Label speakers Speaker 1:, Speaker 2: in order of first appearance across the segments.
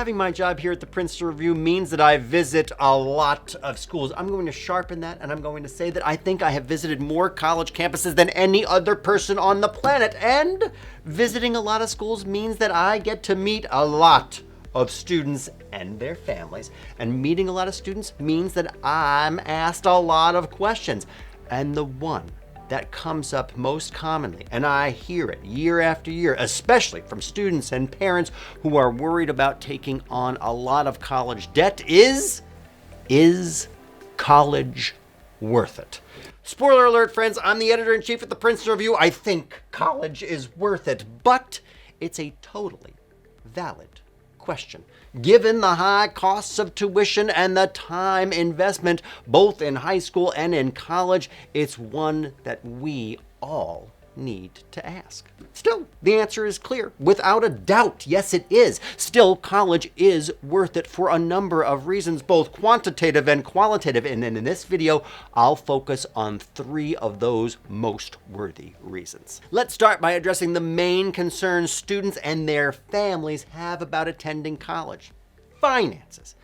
Speaker 1: Having my job here at the Princeton Review means that I visit a lot of schools. I'm going to sharpen that, and I'm going to say that I think I have visited more college campuses than any other person on the planet. And visiting a lot of schools means that I get to meet a lot of students and their families. And meeting a lot of students means that I'm asked a lot of questions. And the one that comes up most commonly, and I hear it year after year, especially from students and parents who are worried about taking on a lot of college debt, is college worth it? Spoiler alert, friends, I'm the editor-in-chief at the Princeton Review. I think college is worth it, but it's a totally valid question. Given the high costs of tuition and the time investment, both in high school and in college, it's one that we all need to ask. Still, the answer is clear. Without a doubt, yes, it is. Still, college is worth it for a number of reasons, both quantitative and qualitative. And in this video, I'll focus on 3 of those most worthy reasons. Let's start by addressing the main concerns students and their families have about attending college: finances.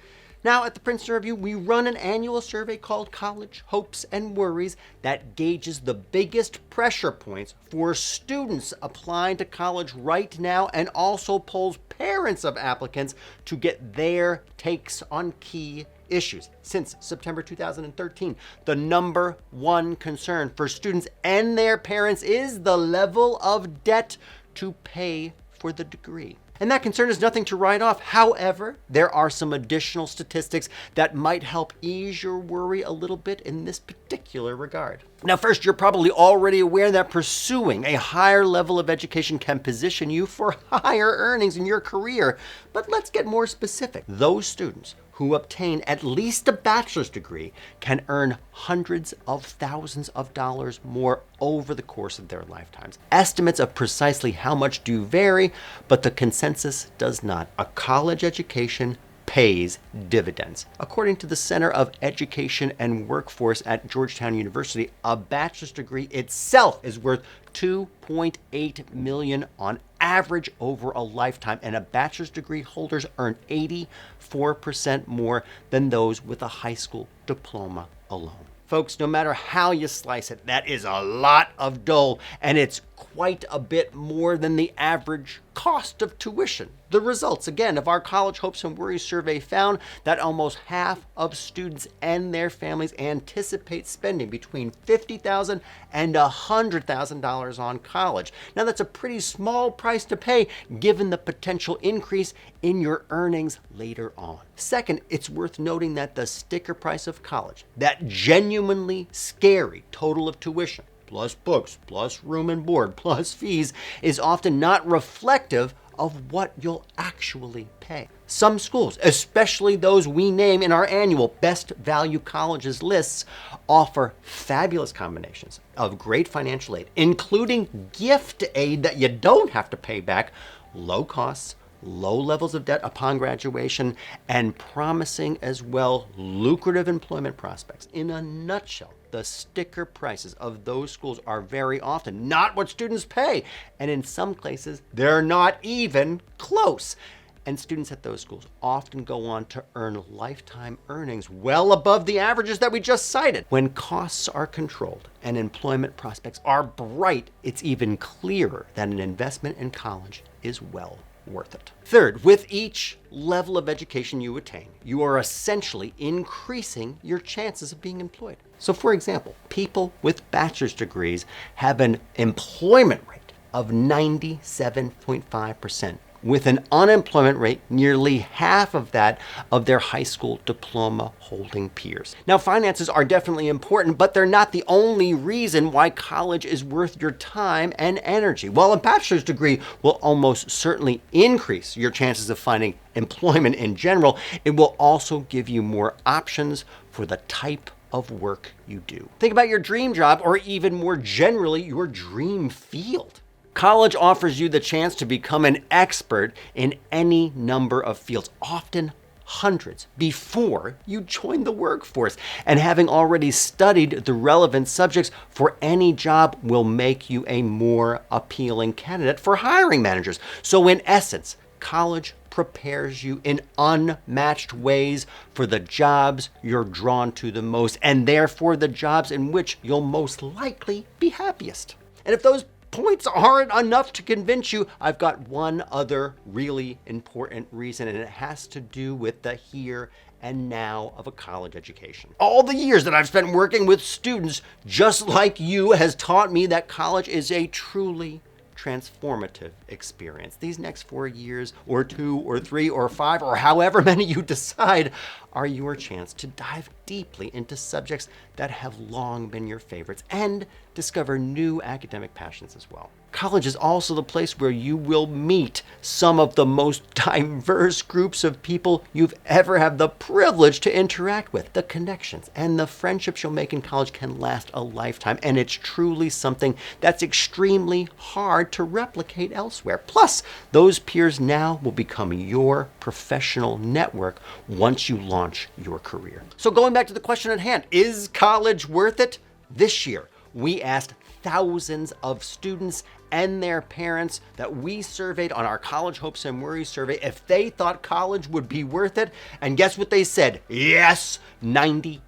Speaker 1: Now, at the Princeton Review, we run an annual survey called College Hopes and Worries that gauges the biggest pressure points for students applying to college right now, and also polls parents of applicants to get their takes on key issues. Since September 2013, the number one concern for students and their parents is the level of debt to pay for the degree. And that concern is nothing to write off. However, there are some additional statistics that might help ease your worry a little bit in this particular regard. Now, first, you're probably already aware that pursuing a higher level of education can position you for higher earnings in your career. But let's get more specific. Those students who obtain at least a bachelor's degree can earn hundreds of thousands of dollars more over the course of their lifetimes. Estimates of precisely how much do vary, but the consensus does not. A college education pays dividends. According to the Center of Education and Workforce at Georgetown University, a bachelor's degree itself is worth $2.8 million on average over a lifetime, and a bachelor's degree holders earn 84% more than those with a high school diploma alone. Folks, no matter how you slice it, that is a lot of dough, and it's quite a bit more than the average cost of tuition. The results, again, of our College Hopes and Worries survey found that almost half of students and their families anticipate spending between $50,000 and $100,000 on college. Now, that's a pretty small price to pay given the potential increase in your earnings later on. Second, it's worth noting that the sticker price of college, that genuinely scary total of tuition, plus books, plus room and board, plus fees, is often not reflective of what you'll actually pay. Some schools, especially those we name in our annual Best Value Colleges lists, offer fabulous combinations of great financial aid, including gift aid that you don't have to pay back, low costs, low levels of debt upon graduation, and promising as well lucrative employment prospects. In a nutshell, the sticker prices of those schools are very often not what students pay, and in some cases, they're not even close. And students at those schools often go on to earn lifetime earnings well above the averages that we just cited. When costs are controlled and employment prospects are bright, it's even clearer that an investment in college is well worth it. Third, with each level of education you attain, you are essentially increasing your chances of being employed. So, for example, people with bachelor's degrees have an employment rate of 97.5%, with an unemployment rate nearly half of that of their high school diploma holding peers. Now, finances are definitely important, but they're not the only reason why college is worth your time and energy. While a bachelor's degree will almost certainly increase your chances of finding employment in general, it will also give you more options for the type of work you do. Think about your dream job, or even more generally, your dream field. College offers you the chance to become an expert in any number of fields, often hundreds, before you join the workforce. And having already studied the relevant subjects for any job will make you a more appealing candidate for hiring managers. So in essence, college prepares you in unmatched ways for the jobs you're drawn to the most, and therefore the jobs in which you'll most likely be happiest. And if those points aren't enough to convince you, I've got one other really important reason, and it has to do with the here and now of a college education. All the years that I've spent working with students just like you has taught me that college is a truly transformative experience. These next 4 years, or 2, or 3, or 5, or however many you decide, are your chance to dive deeply into subjects that have long been your favorites and discover new academic passions as well. College is also the place where you will meet some of the most diverse groups of people you've ever had the privilege to interact with. The connections and the friendships you'll make in college can last a lifetime, and it's truly something that's extremely hard to replicate elsewhere. Plus, those peers now will become your professional network once you launch your career. So going back to the question at hand, is college worth it? This year, we asked thousands of students and their parents that we surveyed on our College Hopes and Worries survey if they thought college would be worth it. And guess what they said? Yes, 99%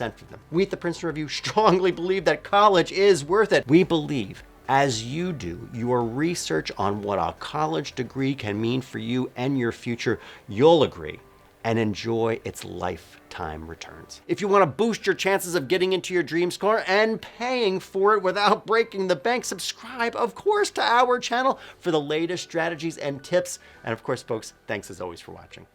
Speaker 1: of them. We at the Princeton Review strongly believe that college is worth it. We believe, as you do your research on what a college degree can mean for you and your future, you'll agree and enjoy its lifetime returns. If you want to boost your chances of getting into your dream scholar and paying for it without breaking the bank, subscribe, of course, to our channel for the latest strategies and tips. And of course, folks, thanks as always for watching.